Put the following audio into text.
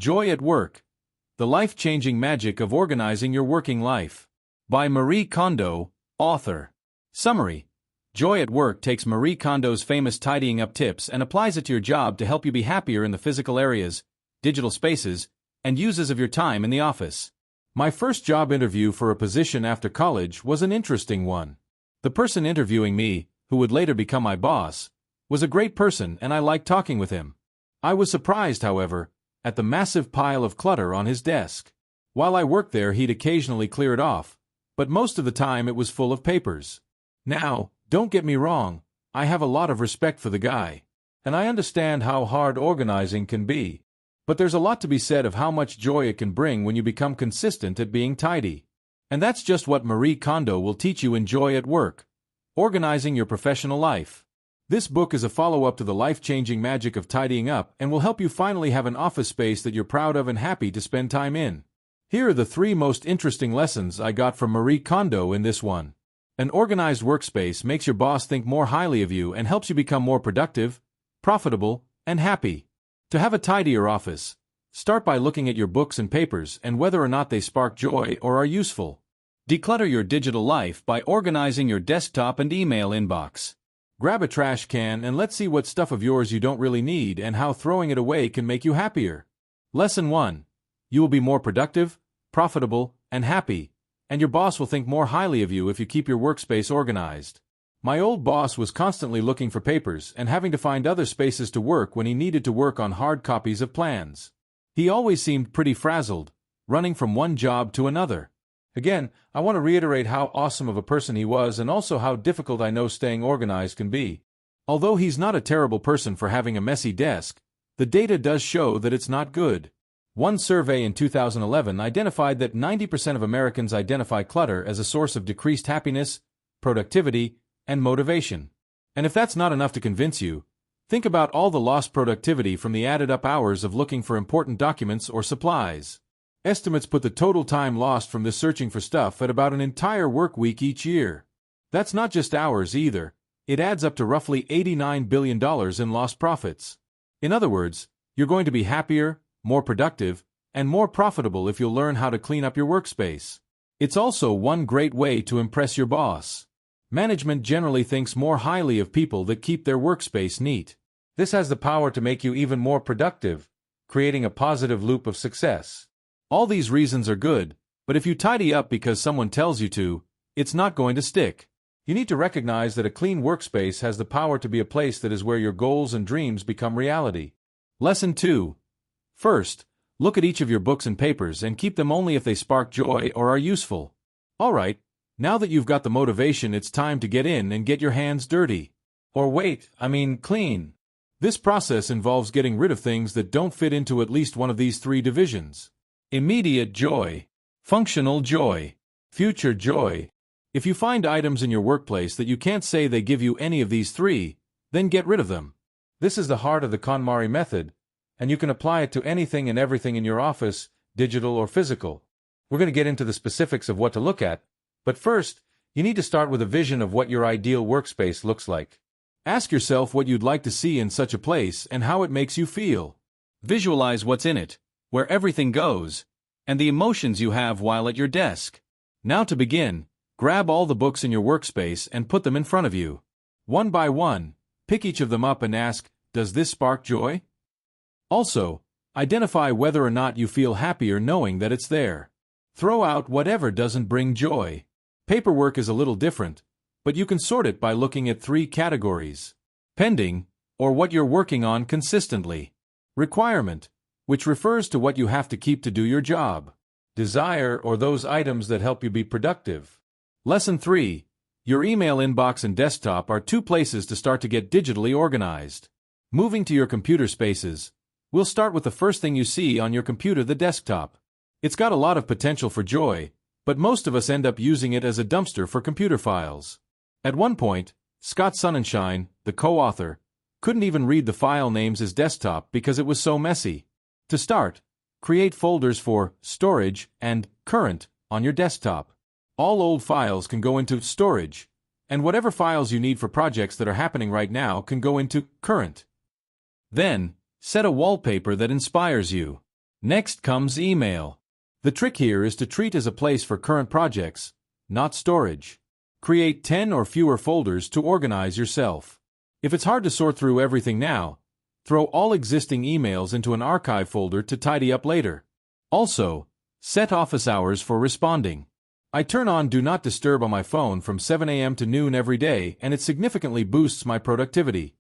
Joy at Work: The Life-Changing Magic of Organizing Your Working Life. By Marie Kondo, author. Summary: Joy at Work takes Marie Kondo's famous tidying up tips and applies it to your job to help you be happier in the physical areas, digital spaces, and uses of your time in the office. My first job interview for a position after college was an interesting one. The person interviewing me, who would later become my boss, was a great person and I liked talking with him. I was surprised, however, at the massive pile of clutter on his desk. While I worked there, he'd occasionally clear it off, but most of the time it was full of papers. Now, don't get me wrong, I have a lot of respect for the guy, and I understand how hard organizing can be. But there's a lot to be said of how much joy it can bring when you become consistent at being tidy. And that's just what Marie Kondo will teach you in Joy at Work: Organizing Your Professional Life. This book is a follow-up to the life-changing magic of tidying up and will help you finally have an office space that you're proud of and happy to spend time in. Here are the 3 most interesting lessons I got from Marie Kondo in this one. An organized workspace makes your boss think more highly of you and helps you become more productive, profitable, and happy. To have a tidier office, start by looking at your books and papers and whether or not they spark joy or are useful. Declutter your digital life by organizing your desktop and email inbox. Grab a trash can and let's see what stuff of yours you don't really need and how throwing it away can make you happier. Lesson 1. You will be more productive, profitable, and happy, and your boss will think more highly of you if you keep your workspace organized. My old boss was constantly looking for papers and having to find other spaces to work when he needed to work on hard copies of plans. He always seemed pretty frazzled, running from one job to another. Again, I want to reiterate how awesome of a person he was and also how difficult I know staying organized can be. Although he's not a terrible person for having a messy desk, the data does show that it's not good. One survey in 2011 identified that 90% of Americans identify clutter as a source of decreased happiness, productivity, and motivation. And if that's not enough to convince you, think about all the lost productivity from the added-up hours of looking for important documents or supplies. Estimates put the total time lost from this searching for stuff at about an entire work week each year. That's not just hours either. It adds up to roughly $89 billion in lost profits. In other words, you're going to be happier, more productive, and more profitable if you'll learn how to clean up your workspace. It's also one great way to impress your boss. Management generally thinks more highly of people that keep their workspace neat. This has the power to make you even more productive, creating a positive loop of success. All these reasons are good, but if you tidy up because someone tells you to, it's not going to stick. You need to recognize that a clean workspace has the power to be a place that is where your goals and dreams become reality. Lesson 2. First, look at each of your books and papers and keep them only if they spark joy or are useful. Alright, now that you've got the motivation, it's time to get in and get your hands dirty. Or clean. This process involves getting rid of things that don't fit into at least one of these 3 divisions. Immediate joy, functional joy, future joy. If you find items in your workplace that you can't say they give you any of these 3, then get rid of them. This is the heart of the KonMari method, and you can apply it to anything and everything in your office, digital or physical. We're going to get into the specifics of what to look at, but first, you need to start with a vision of what your ideal workspace looks like. Ask yourself what you'd like to see in such a place and how it makes you feel. Visualize what's in it, where everything goes, and the emotions you have while at your desk. Now to begin, grab all the books in your workspace and put them in front of you. One by one, pick each of them up and ask, does this spark joy? Also, identify whether or not you feel happier knowing that it's there. Throw out whatever doesn't bring joy. Paperwork is a little different, but you can sort it by looking at 3 categories. Pending, or what you're working on consistently. Requirement, which refers to what you have to keep to do your job. Desire, or those items that help you be productive. Lesson 3. Your email inbox and desktop are 2 places to start to get digitally organized. Moving to your computer spaces, we'll start with the first thing you see on your computer, the desktop. It's got a lot of potential for joy, but most of us end up using it as a dumpster for computer files. At one point, Scott Sonnenschein, the co-author, couldn't even read the file names as desktop because it was so messy. To start, create folders for storage and current on your desktop. All old files can go into storage, and whatever files you need for projects that are happening right now can go into current. Then, set a wallpaper that inspires you. Next comes email. The trick here is to treat as a place for current projects, not storage. Create 10 or fewer folders to organize yourself. If it's hard to sort through everything now, throw all existing emails into an archive folder to tidy up later. Also, set office hours for responding. I turn on Do Not Disturb on my phone from 7 a.m. to noon every day, and it significantly boosts my productivity.